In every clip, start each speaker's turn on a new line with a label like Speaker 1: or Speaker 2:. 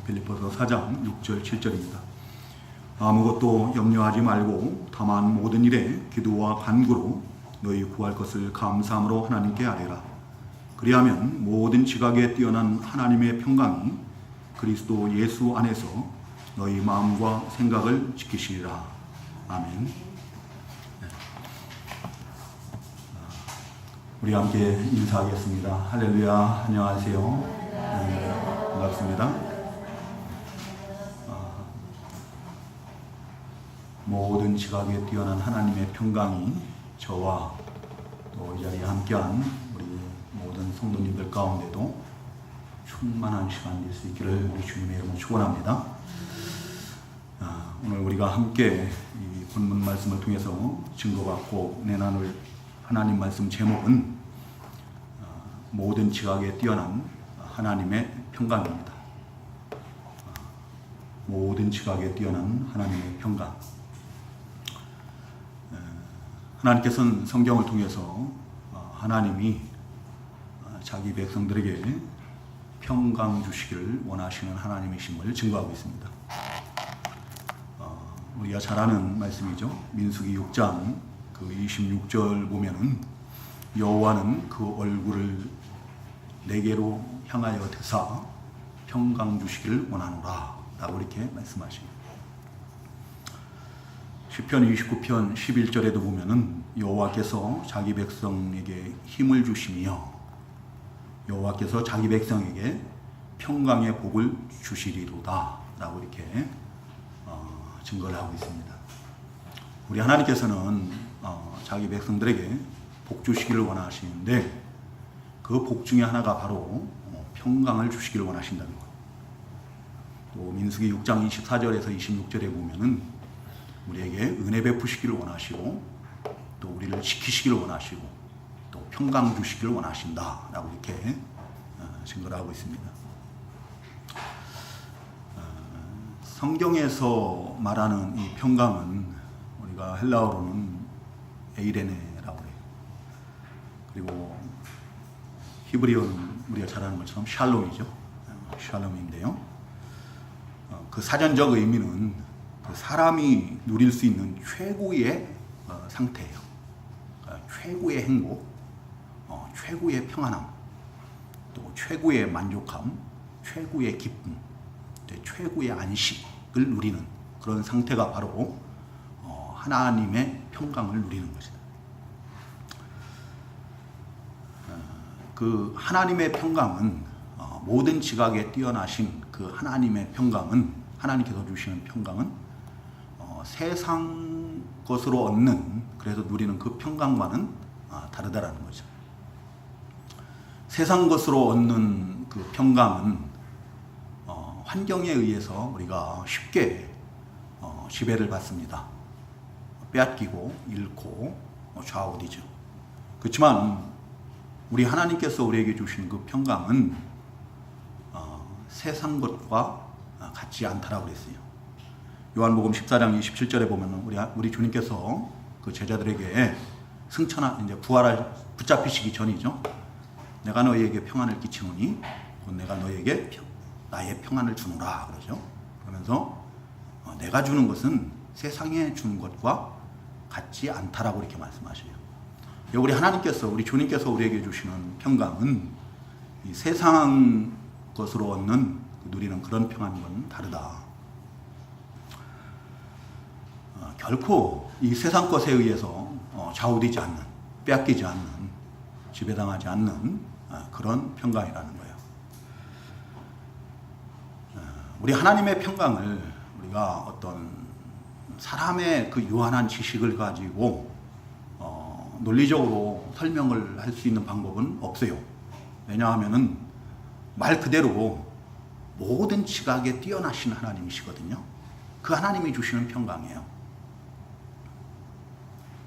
Speaker 1: 빌립보서 4장 6절 7절입니다. 아무것도 염려하지 말고 다만 모든 일에 기도와 간구로 너희 구할 것을 감사함으로 하나님께 아뢰라. 그리하면 모든 지각에 뛰어난 하나님의 평강이 그리스도 예수 안에서 너희 마음과 생각을 지키시리라. 아멘. 우리 함께 인사하겠습니다. 할렐루야. 안녕하세요. 반갑습니다. 모든 지각에 뛰어난 하나님의 평강이 저와 또 이 자리에 함께한 우리 모든 성도님들 가운데도 충만한 시간 될 수 있기를 우리 주님의 이름으로 축원합니다. 오늘 우리가 함께 이 본문 말씀을 통해서 증거받고 내나눌 하나님 말씀 제목은 모든 지각에 뛰어난 하나님의 평강입니다. 모든 지각에 뛰어난 하나님의 평강. 하나님께서는 성경을 통해서 하나님이 자기 백성들에게 평강 주시기를 원하시는 하나님이심을 증거하고 있습니다. 우리가 잘 아는 말씀이죠. 민수기 6장 그 26절 보면은 여호와는 그 얼굴을 내게로 향하여 대사 평강 주시기를 원하노라 라고 이렇게 말씀하십니다. 시편 29편 11절에도 보면은 여호와께서 자기 백성에게 힘을 주시며 여호와께서 자기 백성에게 평강의 복을 주시리로다 라고 이렇게 증거를 하고 있습니다. 우리 하나님께서는 자기 백성들에게 복 주시기를 원하시는데 그 복 중에 하나가 바로 평강을 주시기를 원하신다는 것. 또 민수기 6장 24절에서 26절에 보면은 우리에게 은혜 베푸시기를 원하시고 또 우리를 지키시기를 원하시고 또 평강 주시기를 원하신다라고 이렇게 증거를 하고 있습니다. 성경에서 말하는 이 평강은 우리가 헬라어로는 에이레네라고 해요. 그리고 히브리어는 우리가 잘 아는 것처럼 샬롬이죠. 샬롬인데요. 그 사전적 의미는 그 사람이 누릴 수 있는 최고의 상태예요. 최고의 행복, 최고의 평안함, 또 최고의 만족함, 최고의 기쁨, 최고의 안식을 누리는 그런 상태가 바로 하나님의 평강을 누리는 것이다. 그 하나님의 평강은 모든 지각에 뛰어나신 그 하나님의 평강은 하나님께서 주시는 평강은 세상 것으로 얻는 그래서 누리는 그 평강과는 다르다라는 거죠. 세상 것으로 얻는 그 평강은 환경에 의해서 우리가 쉽게 지배를 받습니다. 빼앗기고 잃고 좌우되죠. 그렇지만 우리 하나님께서 우리에게 주신 그 평강은 세상 것과 같지 않다라고 그랬어요. 요한복음 14장 27절에 보면 우리 주님께서 그 제자들에게 이제 부활할 붙잡히시기 전이죠. 내가 너희에게 평안을 끼치노니 곧 내가 너희에게 나의 평안을 주노라 그러죠. 그러면서 내가 주는 것은 세상에 주는 것과 같지 않다라고 이렇게 말씀하셔요. 우리 하나님께서 우리 주님께서 우리에게 주시는 평강은 이 세상 것으로 얻는 누리는 그런 평안과는 다르다. 결코 이 세상 것에 의해서 좌우되지 않는, 빼앗기지 않는, 지배당하지 않는 그런 평강이라는 거예요. 우리 하나님의 평강을 우리가 어떤 사람의 그 유한한 지식을 가지고 논리적으로 설명을 할 수 있는 방법은 없어요. 왜냐하면은 말 그대로 모든 지각에 뛰어나신 하나님이시거든요. 그 하나님이 주시는 평강이에요.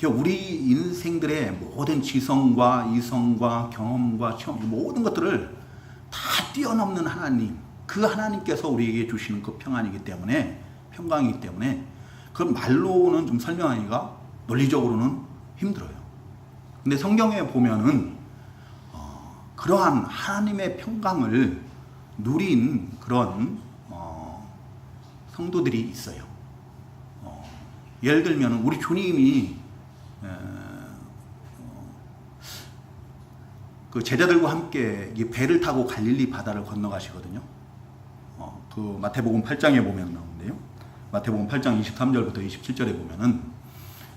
Speaker 1: 우리 인생들의 모든 지성과 이성과 경험과 체험 모든 것들을 다 뛰어넘는 하나님, 그 하나님께서 우리에게 주시는 그 평안이기 때문에 평강이기 때문에 그 말로는 좀 설명하기가 논리적으로는 힘들어요. 근데 성경에 보면은 그러한 하나님의 평강을 누린 그런 성도들이 있어요. 예를 들면 우리 주님이 그 제자들과 함께 이 배를 타고 갈릴리 바다를 건너가시거든요. 그 마태복음 8장에 보면 나오는데요. 마태복음 8장 23절부터 27절에 보면은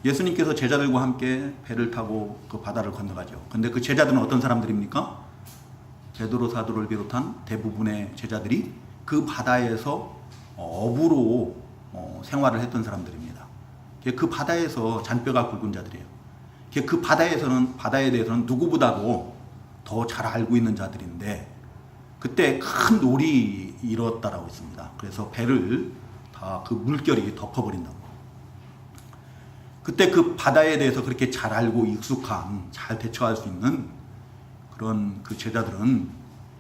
Speaker 1: 예수님께서 제자들과 함께 배를 타고 그 바다를 건너가죠. 근데 그 제자들은 어떤 사람들입니까? 베드로 사도를 비롯한 대부분의 제자들이 그 바다에서 어부로 생활을 했던 사람들입니다. 그 바다에서 잔뼈가 굵은 자들이에요. 그 바다에 대해서는 누구보다도 더 잘 알고 있는 자들인데 그때 큰 놀이 일었다라고 했습니다. 그래서 배를 다 그 물결이 덮어버린다고. 그때 그 바다에 대해서 그렇게 잘 알고 익숙한, 잘 대처할 수 있는 그런 그 제자들은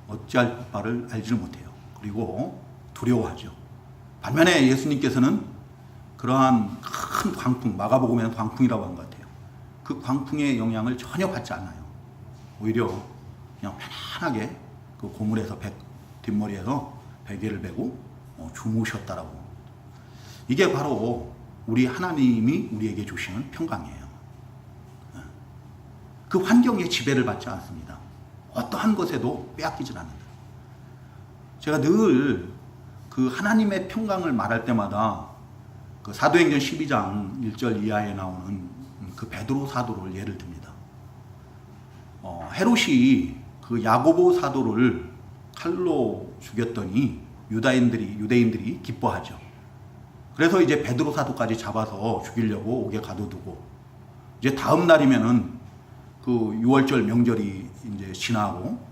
Speaker 1: 어찌할 바를 알지를 못해요. 그리고 두려워하죠. 반면에 예수님께서는 그러한 큰 광풍, 마가복음에는 광풍이라고 한 것 같아요. 그 광풍의 영향을 전혀 받지 않아요. 오히려 그냥 편안하게 그 고물에서 뒷머리에서 베개를 베고 주무셨다라고. 이게 바로 우리 하나님이 우리에게 주시는 평강이에요. 그 환경에 지배를 받지 않습니다. 어떠한 것에도 빼앗기질 않는다. 제가 늘 그 하나님의 평강을 말할 때마다 그 사도행전 12장 1절 이하에 나오는 그 베드로 사도를 예를 듭니다. 헤롯이 그 야고보 사도를 칼로 죽였더니 유대인들이 기뻐하죠. 그래서 이제 베드로 사도까지 잡아서 죽이려고 옥에 가둬두고 이제 다음 날이면은 그 6월절 명절이 이제 지나고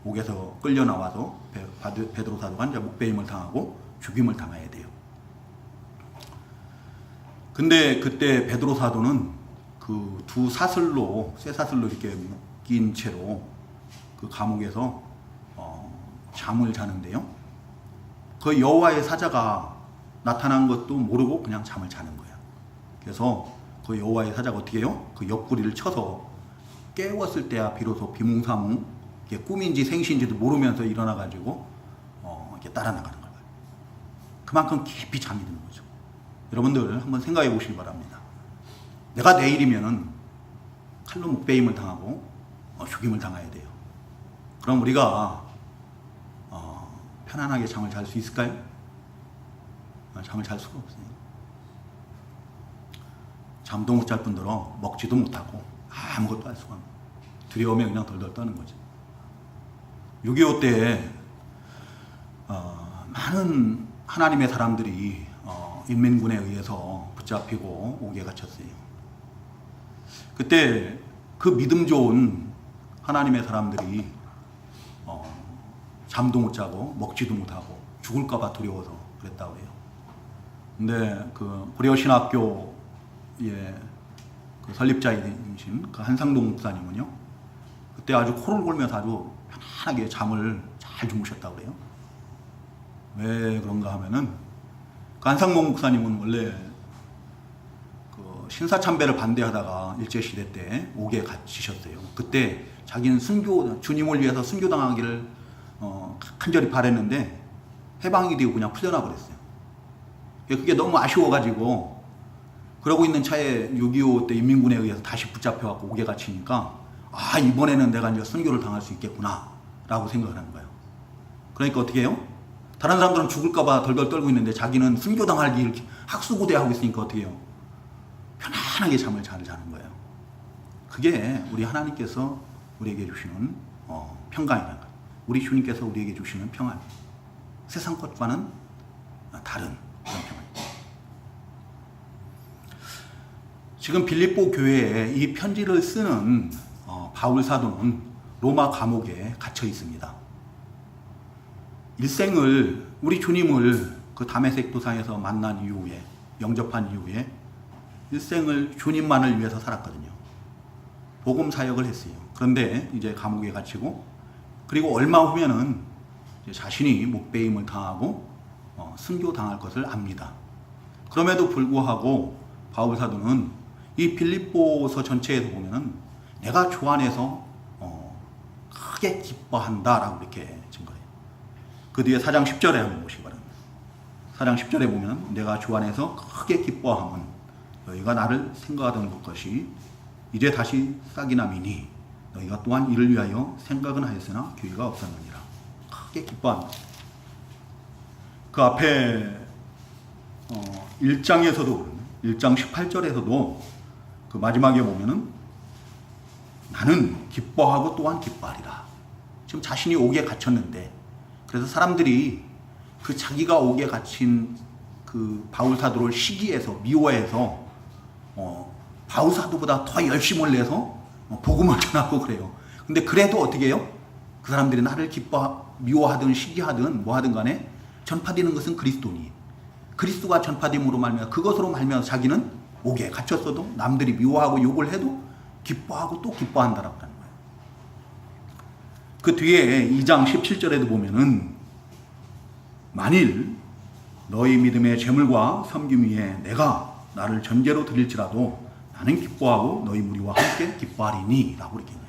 Speaker 1: 옥에서 끌려 나와서 베드로 사도가 이제 목배임을 당하고 죽임을 당해야 돼요. 근데 그때 베드로 사도는 그 쇠 사슬로 이렇게 묶인 채로 그 감옥에서 잠을 자는데요. 그 여호와의 사자가 나타난 것도 모르고 그냥 잠을 자는 거예요. 그래서 그 여호와의 사자가 어떻게 해요? 그 옆구리를 쳐서 깨웠을 때야 비로소 비몽사몽 이게 꿈인지 생시인지도 모르면서 일어나가지고 이렇게 따라 나가는 거예요. 그만큼 깊이 잠이 드는 거죠. 여러분들 한번 생각해 보시기 바랍니다. 내가 내일이면은 칼로 목베임을 당하고 죽임을 당해야 돼요. 그럼 우리가 편안하게 잠을 잘 수 있을까요? 잠을 잘 수가 없어요. 잠도 못 잘 뿐더러 먹지도 못하고 아무것도 할 수가 없어요. 두려움에 그냥 덜덜 떠는 거죠. 6.25 때 많은 하나님의 사람들이 인민군에 의해서 붙잡히고 옥에 갇혔어요. 그때 그 믿음 좋은 하나님의 사람들이 잠도 못 자고 먹지도 못하고 죽을까봐 두려워서 그랬다고 해요. 근데 그 고려신학교의 그 설립자이신 그 한상동 목사님은요, 그때 아주 코를 골면서 아주 편안하게 잠을 잘 주무셨다고 그래요. 왜 그런가 하면은 그 한상동 목사님은 원래 그 신사참배를 반대하다가 일제시대 때 옥에 갇히셨어요. 그때 자기는 주님을 위해서 순교당하기를 간절히 바랬는데 해방이 되고 그냥 풀려나 버렸어요. 그게 너무 아쉬워가지고 그러고 있는 차에 6.25 때 인민군에 의해서 다시 붙잡혀갖고 옥에 갇히니까 이번에는 내가 이제 순교를 당할 수 있겠구나 라고 생각을 하는 거예요. 그러니까 어떻게 해요? 다른 사람들은 죽을까봐 덜덜 떨고 있는데 자기는 순교당할 길 학수고대하고 있으니까 어떻게 해요? 편안하게 잠을 잘 자는 거예요. 그게 우리 하나님께서 우리에게 주시는 평강이라는 거예요. 우리 주님께서 우리에게 주시는 평안. 세상 것과는 다른 그런 평안입니다. 지금 빌립보 교회에 이 편지를 쓰는 바울 사도는 로마 감옥에 갇혀 있습니다. 일생을 우리 주님을 그 다메섹 도상에서 만난 이후에 영접한 이후에 일생을 주님만을 위해서 살았거든요. 복음 사역을 했어요. 그런데 이제 감옥에 갇히고 그리고 얼마 후면은 이제 자신이 목배임을 당하고 순교 당할 것을 압니다. 그럼에도 불구하고 바울 사도는 이 빌립보서 전체에서 보면은 내가 주 안에서 크게 기뻐한다라고 이렇게 증거해요. 그 뒤에 4장 10절에 한번 보시기 바랍니다. 4장 10절에 보면 내가 주 안에서 크게 기뻐함은 너희가 나를 생각하던 것이 이제 다시 싹이 남이니 너희가 또한 이를 위하여 생각은 하였으나 교회가 없었느니라. 크게 기뻐합니다. 그 앞에 1장에서도 1장 18절에서도 그 마지막에 보면은 나는 기뻐하고 또한 기뻐하리라. 지금 자신이 옥에 갇혔는데 그래서 사람들이 그 자기가 옥에 갇힌 그 바울 사도를 시기해서 미워해서 바울 사도보다 더 열심을 내서 복음을 전하고 그래요. 근데 그래도 어떻게 해요? 그 사람들이 나를 미워하든 시기하든 뭐하든 간에 전파되는 것은 그리스도니 그리스도가 전파됨으로 말미암아 그것으로 말미암아 자기는 옥에 갇혔어도 남들이 미워하고 욕을 해도 기뻐하고 또 기뻐한다라고 하는 거예요. 그 뒤에 2장 17절에도 보면은 만일 너희 믿음의 재물과 섬김 위에 내가 나를 전제로 드릴지라도 나는 기뻐하고 너희 무리와 함께 기뻐하리니 라고 이렇게 해요.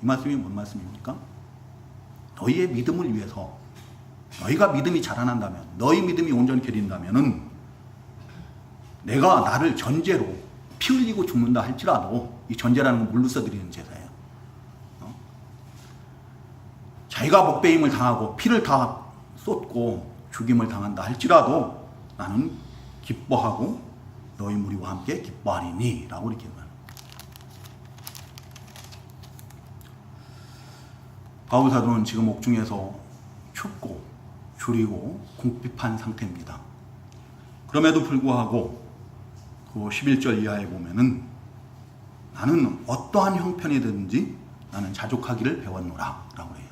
Speaker 1: 이 말씀이 뭔 말씀입니까? 너희의 믿음을 위해서 너희가 믿음이 자라난다면 너희 믿음이 온전히 겨린다면은 내가 나를 전제로 피 흘리고 죽는다 할지라도 이 전제라는 건 물로 써드리는 제사예요. 자기가 목배임을 당하고 피를 다 쏟고 죽임을 당한다 할지라도 나는 기뻐하고 너희 무리와 함께 기뻐하리니 라고 이렇게 말합니다. 바울 사도는 지금 옥중에서 춥고 줄이고 궁핍한 상태입니다. 그럼에도 불구하고 그 11절 이하에 보면은 나는 어떠한 형편이든지 나는 자족하기를 배웠노라 라고 해요.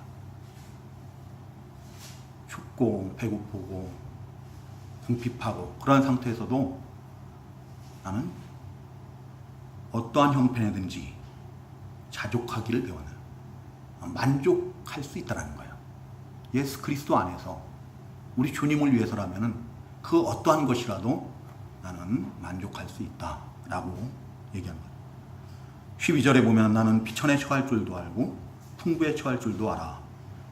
Speaker 1: 춥고 배고프고 궁핍하고 그러한 상태에서도 나는 어떠한 형편이든지 자족하기를 배웠노라. 만족할 수 있다는 거예요. 예수 그리스도 안에서 우리 주님을 위해서라면은 그 어떠한 것이라도 나는 만족할 수 있다라고 얘기한 거예요. 12절에 보면 나는 비천에 처할 줄도 알고 풍부에 처할 줄도 알아.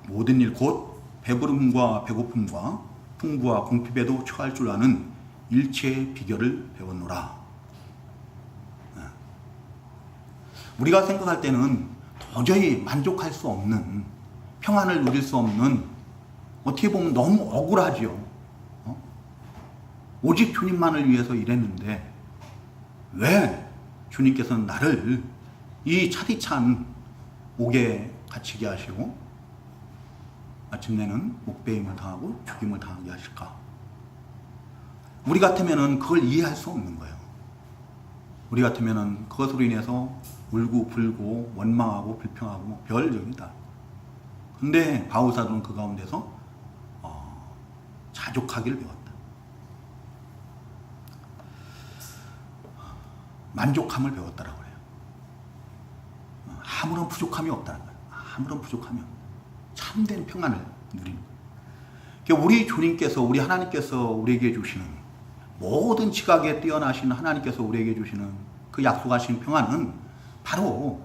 Speaker 1: 모든 일 곧 배부름과 배고픔과 풍부와 궁핍에도 처할 줄 아는 일체의 비결을 배웠노라. 우리가 생각할 때는 도저히 만족할 수 없는 평안을 누릴 수 없는 어떻게 보면 너무 억울하죠. 오직 주님만을 위해서 일했는데 왜 주님께서는 나를 이 차디찬 옥에 갇히게 하시고 마침내는 목배임을 당하고 죽임을 당하게 하실까? 우리 같으면은 그걸 이해할 수 없는 거예요. 우리 같으면은 그것으로 인해서 울고 불고 원망하고 불평하고 별적이다. 근데 바울 사도는 그 가운데서 자족하기를 배웠다. 만족함을 배웠다라고 해요. 아무런 부족함이 없다는 거예요. 아무런 부족함이 없다. 참된 평안을 누리는 거예요. 우리 주님께서 우리 하나님께서 우리에게 주시는 모든 지각에 뛰어나신 하나님께서 우리에게 주시는 그 약속하신 평안은 바로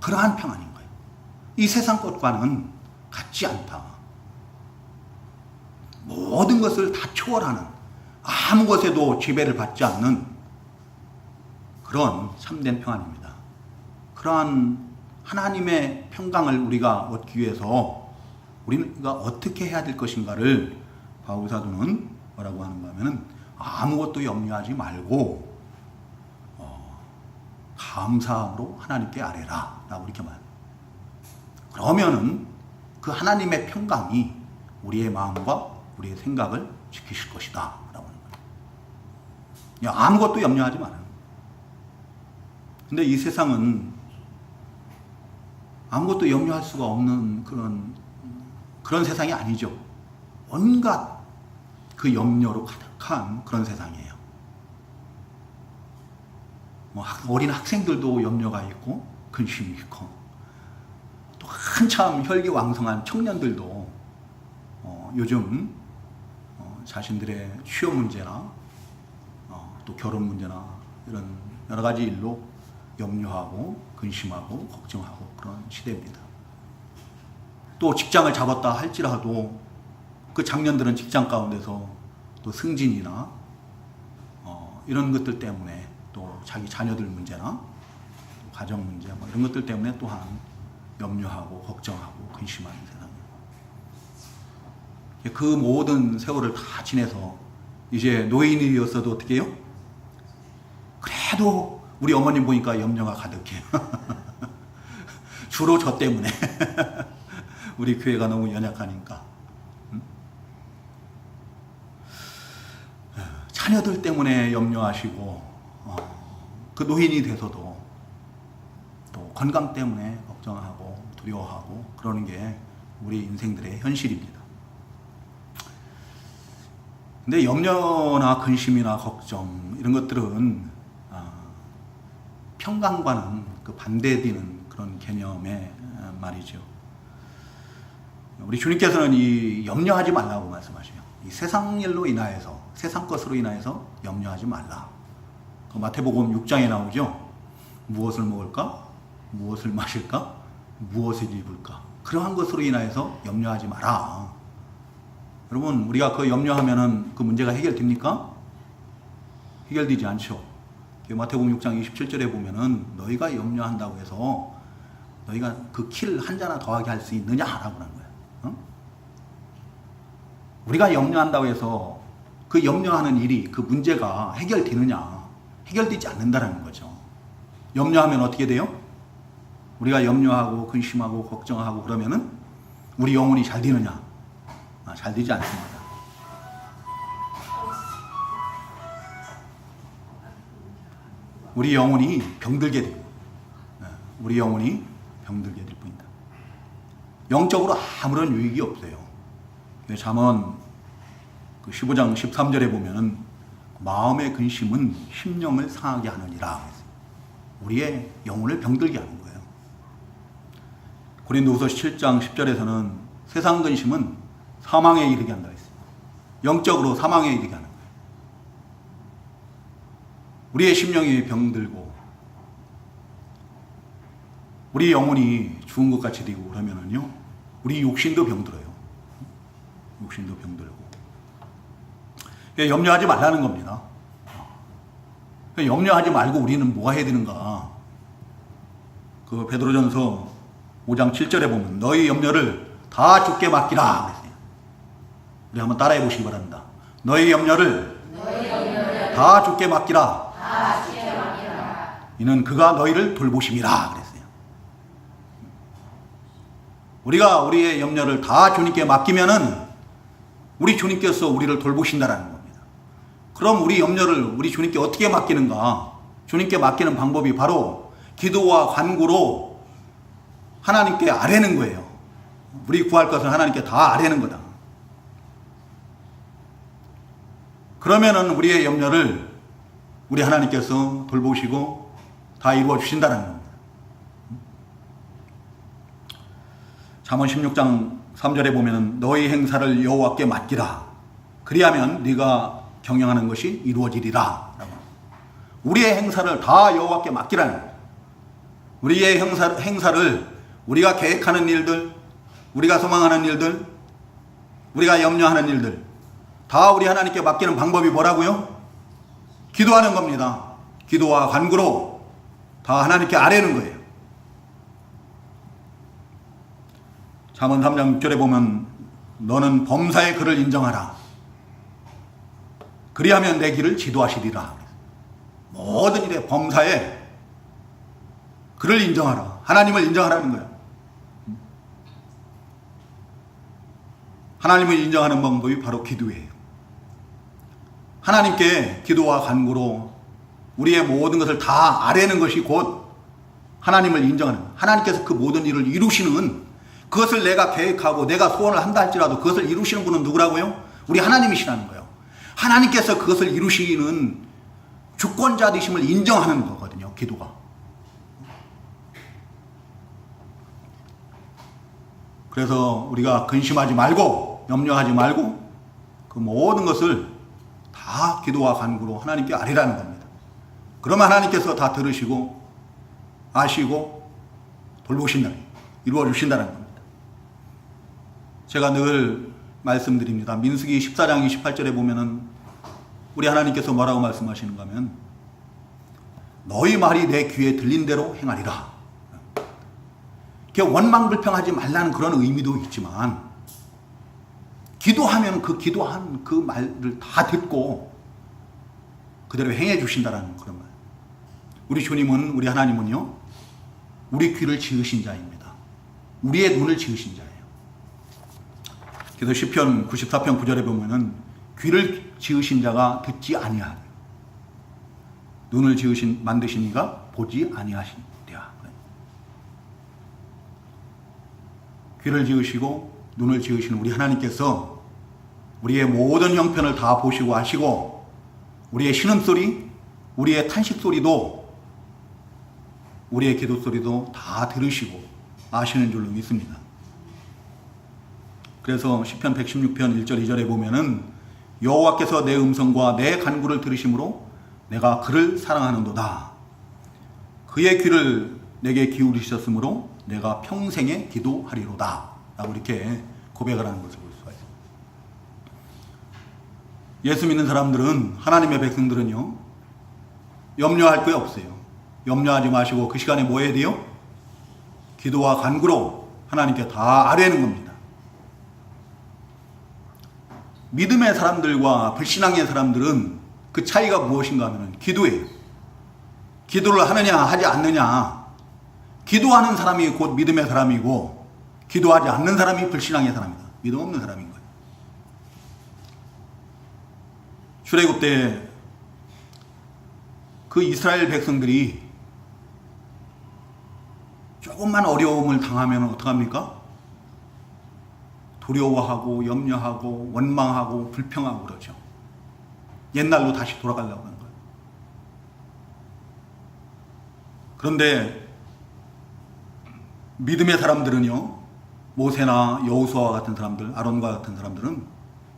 Speaker 1: 그러한 평안인 거예요. 이 세상 것과는 같지 않다. 모든 것을 다 초월하는 아무 것에도 지배를 받지 않는 그런 참된 평안입니다. 그러한 하나님의 평강을 우리가 얻기 위해서 우리가 어떻게 해야 될 것인가를 바울 사도는 뭐라고 하는가 하면은 아무것도 염려하지 말고 감사함으로 하나님께 아뢰라 라고 이렇게 말합니다. 그러면은 그 하나님의 평강이 우리의 마음과 우리의 생각을 지키실 것이다 라고 하는 거예요. 아무것도 염려하지 말아요. 근데 이 세상은 아무것도 염려할 수가 없는 그런 세상이 아니죠. 온갖 그 염려로 가득한 그런 세상이에요. 어린 학생들도 염려가 있고 근심이 있고 또 한참 혈기왕성한 청년들도 요즘 자신들의 취업 문제나 또 결혼 문제나 이런 여러 가지 일로 염려하고 근심하고 걱정하고 그런 시대입니다. 또 직장을 잡았다 할지라도 그 장년들은 직장 가운데서 또 승진이나 이런 것들 때문에 또 자기 자녀들 문제나 또 가정 문제 뭐 이런 것들 때문에 또한 염려하고 걱정하고 근심하는 세상이에요. 그 모든 세월을 다 지내서 이제 노인이 되었어도 어떻게 해요? 그래도 우리 어머님 보니까 염려가 가득해요. 주로 저 때문에. 우리 교회가 너무 연약하니까. 자녀들 때문에 염려하시고 그 노인이 돼서도 또 건강 때문에 걱정하고 두려워하고 그러는 게 우리 인생들의 현실입니다. 근데 염려나 근심이나 걱정 이런 것들은 평강과는 그 반대되는 그런 개념의 말이죠. 우리 주님께서는 이 염려하지 말라고 말씀하셔요. 이 세상 일로 인하여서 세상 것으로 인하여서 염려하지 말라. 그 마태복음 6장에 나오죠. 무엇을 먹을까? 무엇을 마실까? 무엇을 입을까? 그러한 것으로 인하여서 염려하지 마라. 여러분, 우리가 그 염려하면은 그 문제가 해결됩니까? 해결되지 않죠. 마태복음 6장 27절에 보면은 너희가 염려한다고 해서 너희가 그 키를 한 자나 더하게 할 수 있느냐라고 하는 거예요. 우리가 염려한다고 해서 그 염려하는 일이 그 문제가 해결되느냐? 해결되지 않는다는 거죠. 염려하면 어떻게 돼요? 우리가 염려하고 근심하고 걱정하고 그러면은 우리 영혼이 잘 되느냐? 잘 되지 않습니다. 우리 영혼이 병들게 돼요. 우리 영혼이 병들게 될 뿐이다. 영적으로 아무런 유익이 없어요. 잠언 15장 13절에 보면은 마음의 근심은 심령을 상하게 하느니라. 우리의 영혼을 병들게 하는 거예요. 고린도후서 7장 10절에서는 세상 근심은 사망에 이르게 한다 했어요. 영적으로 사망에 이르게 하는 거예요. 우리의 심령이 병들고 우리 영혼이 죽은 것 같이 되고 그러면은요, 우리 육신도 병들어요. 육신도 병들고. 염려하지 말라는 겁니다. 염려하지 말고 우리는 뭐가 해야 되는가? 그 베드로전서 5장 7절에 보면 너희 염려를 다 주께 맡기라 그랬어요. 우리 한번 따라해 보시기 바랍니다. 너희 염려를 다 주께 맡기라. 이는 그가 너희를 돌보심이라 그랬어요. 우리가 우리의 염려를 다 주님께 맡기면은 우리 주님께서 우리를 돌보신다라는 겁니다. 그럼 우리 염려를 우리 주님께 어떻게 맡기는가? 주님께 맡기는 방법이 바로 기도와 간구로 하나님께 아뢰는 거예요. 우리 구할 것을 하나님께 다 아뢰는 거다. 그러면은 우리의 염려를 우리 하나님께서 돌보시고 다 이루어 주신다는 겁니다. 잠언 16장 3절에 보면은 너희 행사를 여호와께 맡기라. 그리하면 네가 경영하는 것이 이루어지리라. 우리의 행사를 다 여호와께 맡기라는 거예요. 우리의 행사를 우리가 계획하는 일들, 우리가 소망하는 일들, 우리가 염려하는 일들 다 우리 하나님께 맡기는 방법이 뭐라고요? 기도하는 겁니다. 기도와 간구로 다 하나님께 아뢰는 거예요. 잠언 3장 6절에 보면 너는 범사의 그를 인정하라. 그리하면 내 길을 지도하시리라. 모든 일에 범사에 그를 인정하라. 하나님을 인정하라는 거예요. 하나님을 인정하는 방법이 바로 기도예요. 하나님께 기도와 간구로 우리의 모든 것을 다 아뢰는 것이 곧 하나님을 인정하는 거예요. 하나님께서 그 모든 일을 이루시는, 그것을 내가 계획하고 내가 소원을 한다 할지라도 그것을 이루시는 분은 누구라고요? 우리 하나님이시라는 거예요. 하나님께서 그것을 이루시는 주권자 되심을 인정하는 거거든요, 기도가. 그래서 우리가 근심하지 말고 염려하지 말고 그 모든 것을 다 기도와 간구로 하나님께 아뢰라는 겁니다. 그러면 하나님께서 다 들으시고 아시고 돌보신다, 이루어 주신다는 겁니다. 제가 늘 말씀드립니다. 민수기 14장 28절에 보면은 우리 하나님께서 뭐라고 말씀하시는가 하면 너희 말이 내 귀에 들린 대로 행하리라. 원망불평하지 말라는 그런 의미도 있지만 기도하면 그 기도한 그 말을 다 듣고 그대로 행해 주신다라는 그런 말. 우리 주님은, 우리 하나님은요, 우리 귀를 지으신 자입니다. 우리의 눈을 지으신 자예요. 그래서 시편 94편 9절에 보면은 귀를 지으신 자가 듣지 아니하리라. 눈을 만드신 이가 보지 아니하시리라. 귀를 지으시고 눈을 지으신 우리 하나님께서 우리의 모든 형편을 다 보시고 아시고 우리의 신음소리, 우리의 탄식소리도, 우리의 기도소리도 다 들으시고 아시는 줄로 믿습니다. 그래서 시편 116편 1절 2절에 보면은 여호와께서 내 음성과 내 간구를 들으심으로 내가 그를 사랑하는도다. 그의 귀를 내게 기울이셨으므로 내가 평생에 기도하리로다. 라고 이렇게 고백을 하는 것을 볼 수가 있습니다. 예수 믿는 사람들은, 하나님의 백성들은요, 염려할 게 없어요. 염려하지 마시고 그 시간에 뭐 해야 돼요? 기도와 간구로 하나님께 다 아뢰는 겁니다. 믿음의 사람들과 불신앙의 사람들은 그 차이가 무엇인가 하면 기도예요. 기도를 하느냐 하지 않느냐. 기도하는 사람이 곧 믿음의 사람이고 기도하지 않는 사람이 불신앙의 사람이다. 믿음 없는 사람인 거예요. 출애굽 때 그 이스라엘 백성들이 조금만 어려움을 당하면 어떡합니까? 두려워하고 염려하고 원망하고 불평하고 그러죠. 옛날로 다시 돌아가려고 하는 거예요. 그런데 믿음의 사람들은요, 모세나 여호수아와 같은 사람들, 아론과 같은 사람들은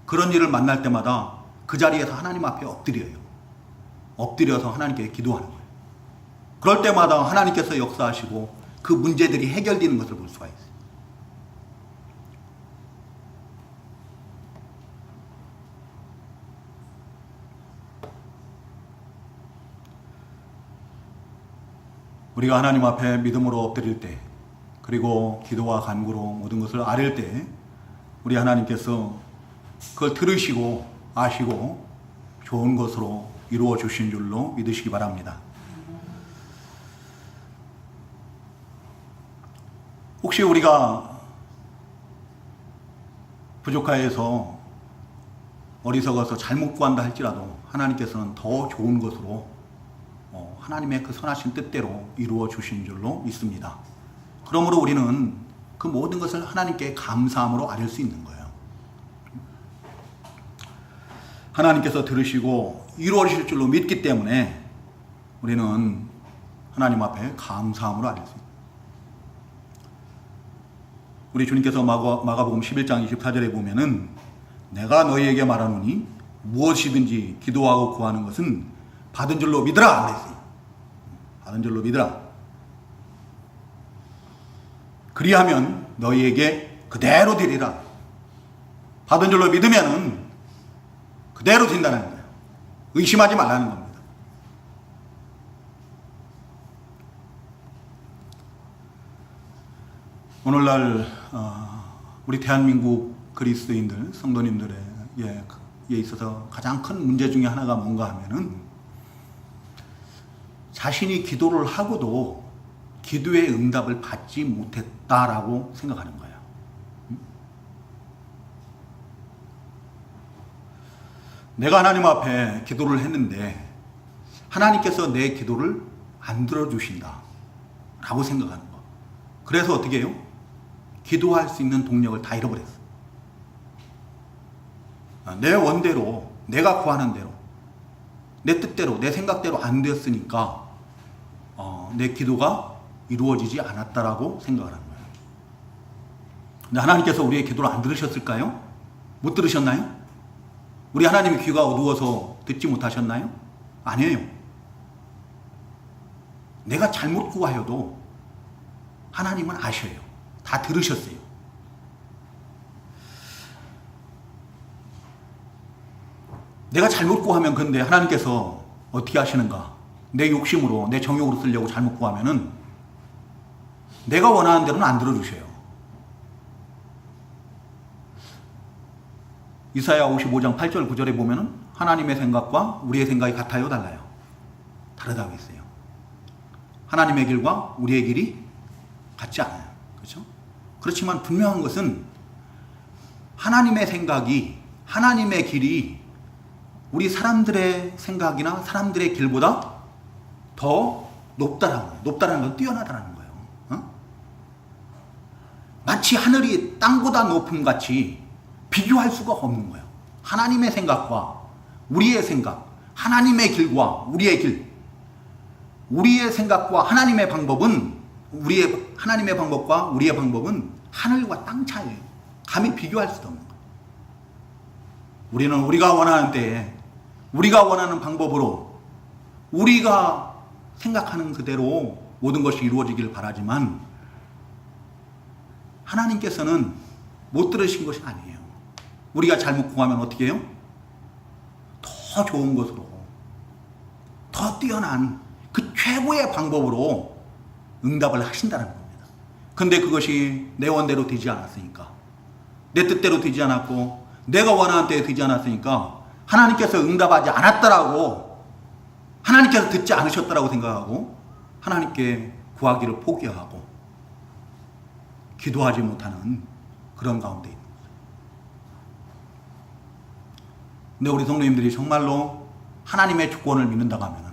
Speaker 1: 그런 일을 만날 때마다 그 자리에서 하나님 앞에 엎드려요. 엎드려서 하나님께 기도하는 거예요. 그럴 때마다 하나님께서 역사하시고 그 문제들이 해결되는 것을 볼 수가 있어요. 우리가 하나님 앞에 믿음으로 엎드릴 때, 그리고 기도와 간구로 모든 것을 아뢰 때 우리 하나님께서 그걸 들으시고 아시고 좋은 것으로 이루어 주신 줄로 믿으시기 바랍니다. 혹시 우리가 부족하여서 어리석어서 잘못 구한다 할지라도 하나님께서는 더 좋은 것으로 하나님의 그 선하신 뜻대로 이루어 주신 줄로 믿습니다. 그러므로 우리는 그 모든 것을 하나님께 감사함으로 아뢰 수 있는 거예요. 하나님께서 들으시고 이루어질 줄로 믿기 때문에 우리는 하나님 앞에 감사함으로 아뢰 수 있어요. 우리 주님께서 마가복음 11장 24절에 보면은 내가 너희에게 말하노니 무엇이든지 기도하고 구하는 것은 받은 줄로 믿으라 그랬어요. 받은 줄로 믿으라. 그리하면 너희에게 그대로 되리라. 받은 줄로 믿으면은 그대로 된다는 거예요. 의심하지 말라는 겁니다. 오늘날 우리 대한민국 그리스도인들, 성도님들에 있어서 가장 큰 문제 중에 하나가 뭔가 하면은 자신이 기도를 하고도 기도의 응답을 받지 못했다라고 생각하는 거예요. 내가 하나님 앞에 기도를 했는데 하나님께서 내 기도를 안 들어주신다 라고 생각하는 거. 그래서 어떻게 해요? 기도할 수 있는 동력을 다 잃어버렸어. 내 원대로, 내가 구하는 대로, 내 뜻대로, 내 생각대로 안 되었으니까 내 기도가 이루어지지 않았다라고 생각을 하는 거예요. 근데 하나님께서 우리의 기도를 안 들으셨을까요? 못 들으셨나요? 우리 하나님의 귀가 어두워서 듣지 못하셨나요? 아니에요. 내가 잘못 구하여도 하나님은 아셔요. 다 들으셨어요. 내가 잘못 구하면 근데 하나님께서 어떻게 하시는가? 내 욕심으로, 내 정욕으로 쓰려고 잘못 구하면은 내가 원하는 대로는 안 들어주셔요. 이사야 55장 8절 9절에 보면은 하나님의 생각과 우리의 생각이 같아요, 달라요? 다르다고 했어요. 하나님의 길과 우리의 길이 같지 않아요. 그렇죠? 그렇지만 분명한 것은 하나님의 생각이, 하나님의 길이 우리 사람들의 생각이나 사람들의 길보다 더 높다라는 거예요. 높다라는 건 뛰어나다라는 거예요. 어? 마치 하늘이 땅보다 높음 같이 비교할 수가 없는 거예요. 하나님의 생각과 우리의 생각, 하나님의 길과 우리의 길, 우리의 생각과 하나님의 방법은, 하나님의 방법과 우리의 방법은 하늘과 땅 차이예요. 감히 비교할 수도 없는 거예요. 우리는 우리가 원하는 때에 우리가 원하는 방법으로 우리가 생각하는 그대로 모든 것이 이루어지길 바라지만 하나님께서는 못 들으신 것이 아니에요. 우리가 잘못 구하면 어떻게 해요? 더 좋은 것으로, 더 뛰어난 그 최고의 방법으로 응답을 하신다는 겁니다. 근데 그것이 내 원대로 되지 않았으니까, 내 뜻대로 되지 않았고 내가 원하는 때에 되지 않았으니까 하나님께서 응답하지 않았다라고, 하나님께서 듣지 않으셨다라고 생각하고 하나님께 구하기를 포기하고 기도하지 못하는 그런 가운데 있는 거죠. 근데 우리 성도님들이 정말로 하나님의 주권을 믿는다고 하면,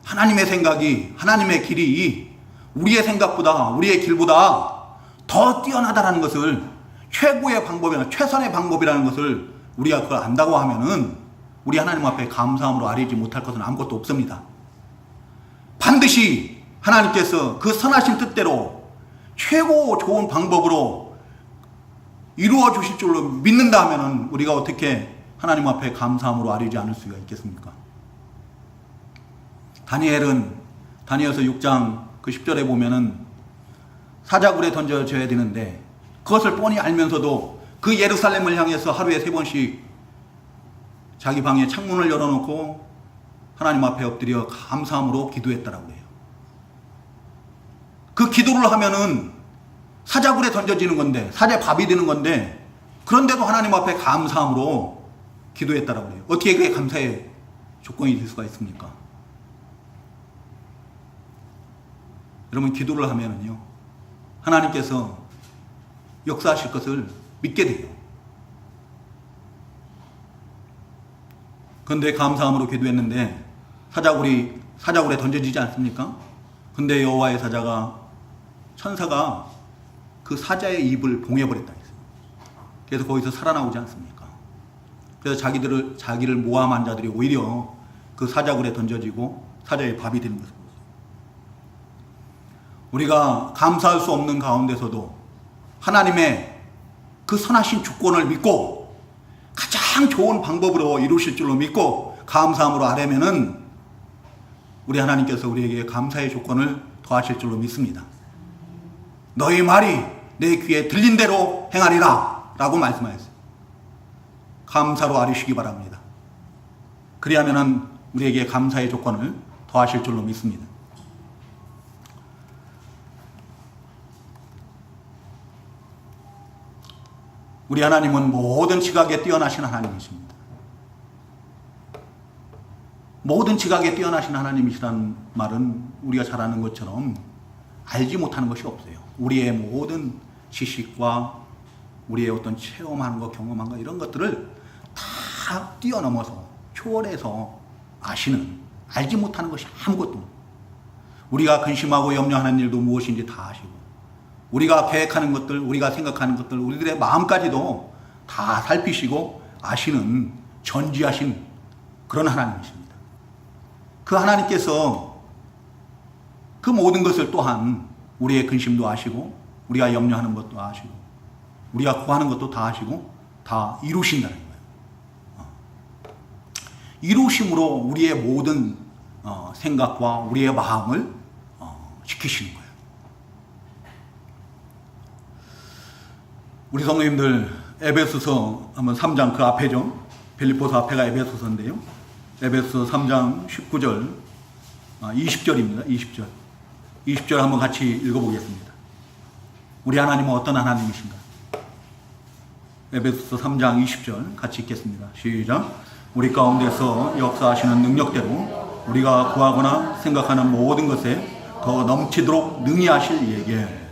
Speaker 1: 하나님의 생각이, 하나님의 길이 우리의 생각보다, 우리의 길보다 더 뛰어나다라는 것을, 최고의 방법이나 최선의 방법이라는 것을 우리가 그걸 안다고 하면은 우리 하나님 앞에 감사함으로 아뢰지 못할 것은 아무것도 없습니다. 반드시 하나님께서 그 선하신 뜻대로 최고 좋은 방법으로 이루어 주실 줄로 믿는다 하면은 우리가 어떻게 하나님 앞에 감사함으로 아뢰지 않을 수가 있겠습니까? 다니엘서 6장 그 10절에 보면은 사자굴에 던져져야 되는데 그것을 뻔히 알면서도 그 예루살렘을 향해서 하루에 3번씩 자기 방에 창문을 열어놓고 하나님 앞에 엎드려 감사함으로 기도했다라고 해요. 그 기도를 하면은 사자굴에 던져지는 건데, 사자의 밥이 되는 건데, 그런데도 하나님 앞에 감사함으로 기도했다라고 해요. 어떻게 그게 감사의 조건이 될 수가 있습니까? 여러분, 기도를 하면은요, 하나님께서 역사하실 것을 믿게 돼요. 그런데 감사함으로 기도했는데 사자굴에 던져지지 않습니까? 근데 여호와의 천사가 그 사자의 입을 봉해버렸다 했어요. 그래서 거기서 살아나오지 않습니까? 그래서 자기를 모함한 자들이 오히려 그 사자굴에 던져지고 사자의 밥이 되는 것을 보세요. 우리가 감사할 수 없는 가운데서도 하나님의 그 선하신 주권을 믿고 가장 좋은 방법으로 이루실 줄로 믿고 감사함으로 아뢰면은 우리 하나님께서 우리에게 감사의 조건을 더하실 줄로 믿습니다. 너희 말이 내 귀에 들린 대로 행하리라 라고 말씀하셨어요. 감사로 아뢰시기 바랍니다. 그리하면은 우리에게 감사의 조건을 더하실 줄로 믿습니다. 우리 하나님은 모든 지각에 뛰어나신 하나님이십니다. 모든 지각에 뛰어나신 하나님이시라는 말은 우리가 잘 아는 것처럼 알지 못하는 것이 없어요. 우리의 모든 지식과 우리의 어떤 체험하는 것, 경험한 것, 이런 것들을 다 뛰어넘어서 초월해서 아시는, 알지 못하는 것이 아무것도 없어요. 우리가 근심하고 염려하는 일도 무엇인지 다 아시고, 우리가 계획하는 것들, 우리가 생각하는 것들, 우리들의 마음까지도 다 살피시고 아시는 전지하신 그런 하나님이십니다. 그 하나님께서 그 모든 것을 또한 우리의 근심도 아시고, 우리가 염려하는 것도 아시고, 우리가 구하는 것도 다 아시고 다 이루신다는 거예요. 이루심으로 우리의 모든 생각과 우리의 마음을 지키시는 거예요. 우리 성도님들, 에베소서 한번 3장 그 앞에죠. 빌립보서 앞에가 에베소서인데요. 에베소 3장 19절, 20절입니다. 20절. 20절 한번 같이 읽어보겠습니다. 우리 하나님은 어떤 하나님이신가? 에베소서 3장 20절 같이 읽겠습니다. 시작. 우리 가운데서 역사하시는 능력대로 우리가 구하거나 생각하는 모든 것에 더 넘치도록 능히 하실 이에게.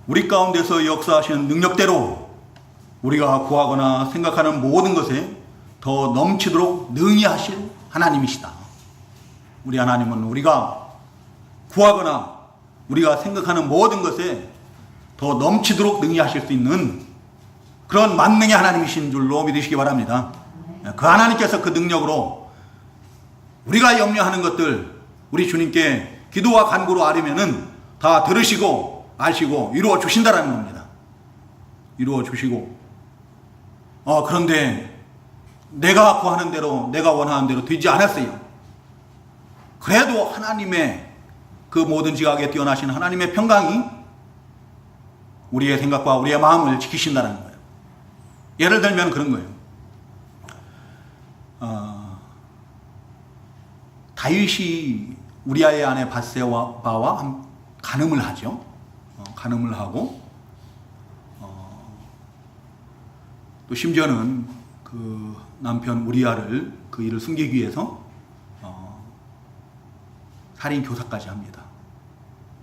Speaker 1: 우리 가운데서 역사하시는 능력대로 우리가 구하거나 생각하는 모든 것에 더 넘치도록 능히 하실 하나님이시다. 우리 하나님은 우리가 구하거나 우리가 생각하는 모든 것에 더 넘치도록 능히 하실 수 있는 그런 만능의 하나님이신 줄로 믿으시기 바랍니다. 그 하나님께서 그 능력으로 우리가 염려하는 것들 우리 주님께 기도와 간구로 아뢰면은 다 들으시고 아시고 이루어 주신다라는 겁니다. 이루어 주시고 그런데 내가 구하는 대로 내가 원하는 대로 되지 않았어요. 그래도 하나님의 그 모든 지각에 뛰어나신 하나님의 평강이 우리의 생각과 우리의 마음을 지키신다는 거예요. 예를 들면 그런 거예요. 다윗이 우리아의 아내 밧세바와 간음을 하죠. 간음을 하고 또 심지어는 그 남편 우리아를 그 일을 숨기기 위해서 살인 교사까지 합니다.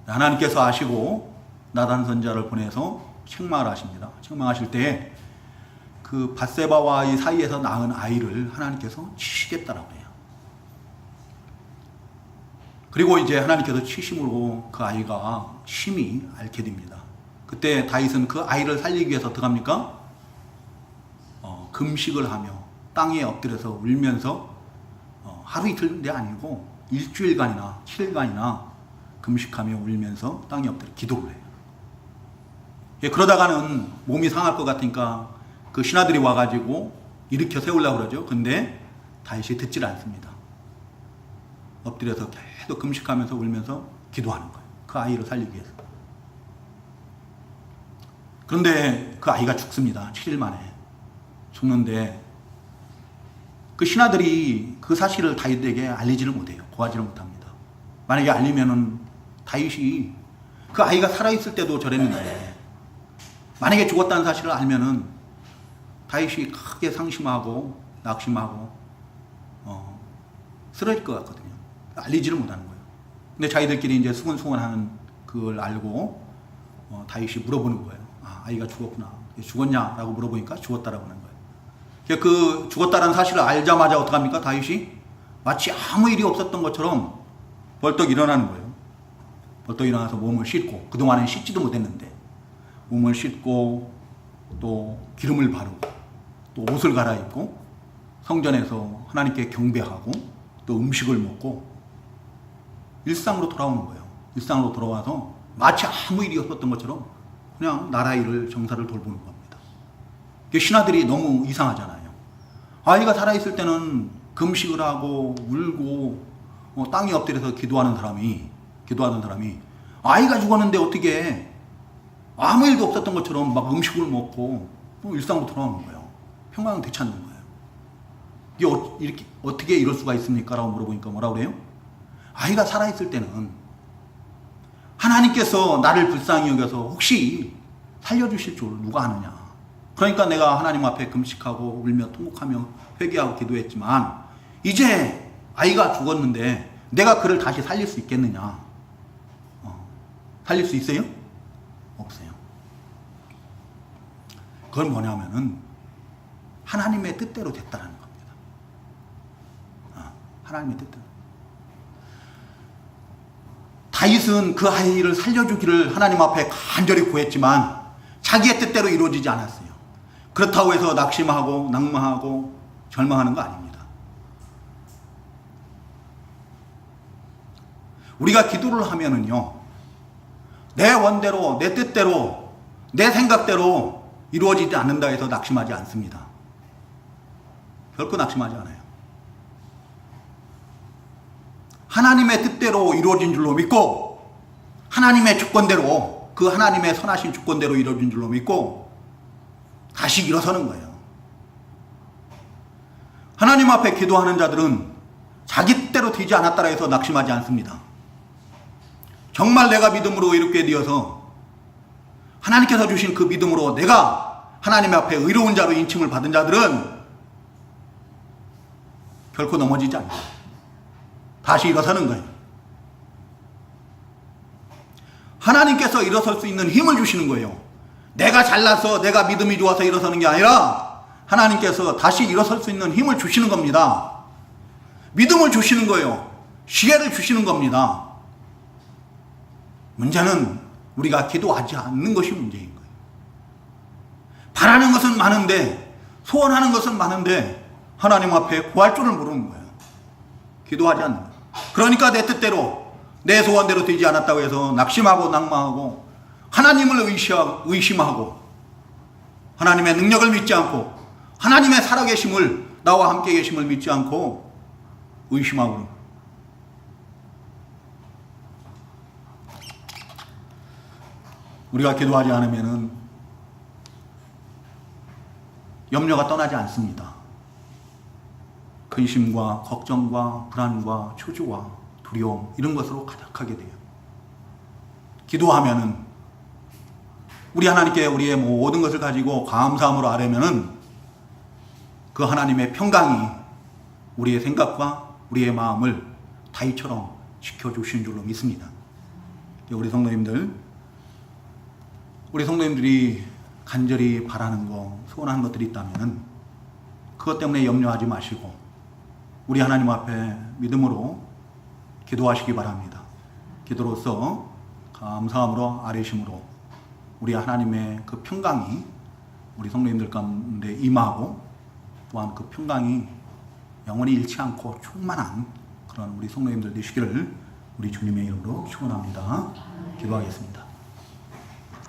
Speaker 1: 하나님께서 아시고 나단 선지자를 보내서 책망하십니다. 책망하실 때 그 밧세바와의 사이에서 낳은 아이를 하나님께서 치시겠다라고 해요. 그리고 이제 하나님께서 치심으로 그 아이가 심히 앓게 됩니다. 그때 다윗은 그 아이를 살리기 위해서 어떻게 합니까? 금식을 하며 땅에 엎드려서 울면서 하루 이틀 내 아니고 일주일간이나 7일간이나 금식하며 울면서 땅에 엎드려 기도를 해요. 그러다가는 몸이 상할 것 같으니까 그 신하들이 와가지고 일으켜 세우려고 그러죠. 근데 다윗이 듣질 않습니다. 엎드려서 계속 금식하면서 울면서 기도하는 거예요. 그 아이를 살리기 위해서. 그런데 그 아이가 죽습니다. 7일 만에. 죽는데 그 신하들이 그 사실을 다윗에게 알리지를 못해요. 고하지를 못합니다. 만약에 알리면은 다윗이 그 아이가 살아있을 때도 저랬는데 만약에 죽었다는 사실을 알면은 다윗이 크게 상심하고 낙심하고 쓰러질 것 같거든요. 알리지를 못하는 거예요. 근데 자기들끼리 이제 수근수근하는 그걸 알고 다윗이 물어보는 거예요. 아이가 죽었구나. 죽었냐라고 물어보니까 죽었다라고 하는 거예요. 그 죽었다라는 사실을 알자마자 어떡합니까? 다윗이 마치 아무 일이 없었던 것처럼 벌떡 일어나는 거예요. 벌떡 일어나서 몸을 씻고, 그동안엔 씻지도 못했는데 몸을 씻고 또 기름을 바르고 또 옷을 갈아입고 성전에서 하나님께 경배하고 또 음식을 먹고 일상으로 돌아오는 거예요. 일상으로 돌아와서 마치 아무 일이 없었던 것처럼 그냥 나라 일을 정사를 돌보는 겁니다. 신하들이 너무 이상하잖아요. 아이가 살아있을 때는 금식을 하고 울고 땅에 엎드려서 기도하는 사람이 아이가 죽었는데 어떻게 아무 일도 없었던 것처럼 막 음식을 먹고 또 일상으로 돌아오는 거예요. 평강을 되찾는 거예요. 이게 이렇게 어떻게 이럴 수가 있습니까? 라고 물어보니까 뭐라고 그래요? 아이가 살아있을 때는 하나님께서 나를 불쌍히 여겨서 혹시 살려주실 줄 누가 아느냐. 그러니까 내가 하나님 앞에 금식하고 울며 통곡하며 회개하고 기도했지만 이제 아이가 죽었는데 내가 그를 다시 살릴 수 있겠느냐. 살릴 수 있어요? 없어요. 그건 뭐냐면은 하나님의 뜻대로 됐다는 겁니다. 하나님의 뜻대로. 다윗은 그 아이를 살려주기를 하나님 앞에 간절히 구했지만 자기의 뜻대로 이루어지지 않았어요. 그렇다고 해서 낙심하고 낭망하고 절망하는 거 아닙니다. 우리가 기도를 하면은요, 내 원대로, 내 뜻대로, 내 생각대로 이루어지지 않는다 해서 낙심하지 않습니다. 결코 낙심하지 않아요. 하나님의 뜻대로 이루어진 줄로 믿고 하나님의 주권대로, 그 하나님의 선하신 주권대로 이루어진 줄로 믿고 다시 일어서는 거예요. 하나님 앞에 기도하는 자들은 자기 때로 되지 않았다라 해서 낙심하지 않습니다. 정말 내가 믿음으로 이렇게 되어서 하나님께서 주신 그 믿음으로 내가 하나님 앞에 의로운 자로 인칭을 받은 자들은 결코 넘어지지 않아요. 다시 일어서는 거예요. 하나님께서 일어설 수 있는 힘을 주시는 거예요. 내가 잘나서 내가 믿음이 좋아서 일어서는 게 아니라 하나님께서 다시 일어설 수 있는 힘을 주시는 겁니다. 믿음을 주시는 거예요. 지혜를 주시는 겁니다. 문제는 우리가 기도하지 않는 것이 문제인 거예요. 바라는 것은 많은데, 소원하는 것은 많은데 하나님 앞에 구할 줄을 모르는 거예요. 기도하지 않는 거예요. 그러니까 내 뜻대로 내 소원대로 되지 않았다고 해서 낙심하고 낙망하고 하나님을 의심하고 하나님의 능력을 믿지 않고 하나님의 살아계심을, 나와 함께 계심을 믿지 않고 의심하고, 우리가 기도하지 않으면 염려가 떠나지 않습니다. 근심과 걱정과 불안과 초조와 두려움, 이런 것으로 가득하게 돼요. 기도하면은 우리 하나님께 우리의 모든 것을 가지고 감사함으로 아뢰면은 그 하나님의 평강이 우리의 생각과 우리의 마음을 다윗처럼 지켜주신 줄로 믿습니다. 우리 성도님들이 간절히 바라는 거, 소원하는 것들이 있다면 그것 때문에 염려하지 마시고 우리 하나님 앞에 믿음으로 기도하시기 바랍니다. 기도로서 감사함으로 아뢰심으로 우리 하나님의 그 평강이 우리 성도님들 가운데 임하고, 또한 그 평강이 영원히 잃지 않고 충만한 그런 우리 성도님들 되시기를 우리 주님의 이름으로 축원합니다. 기도하겠습니다.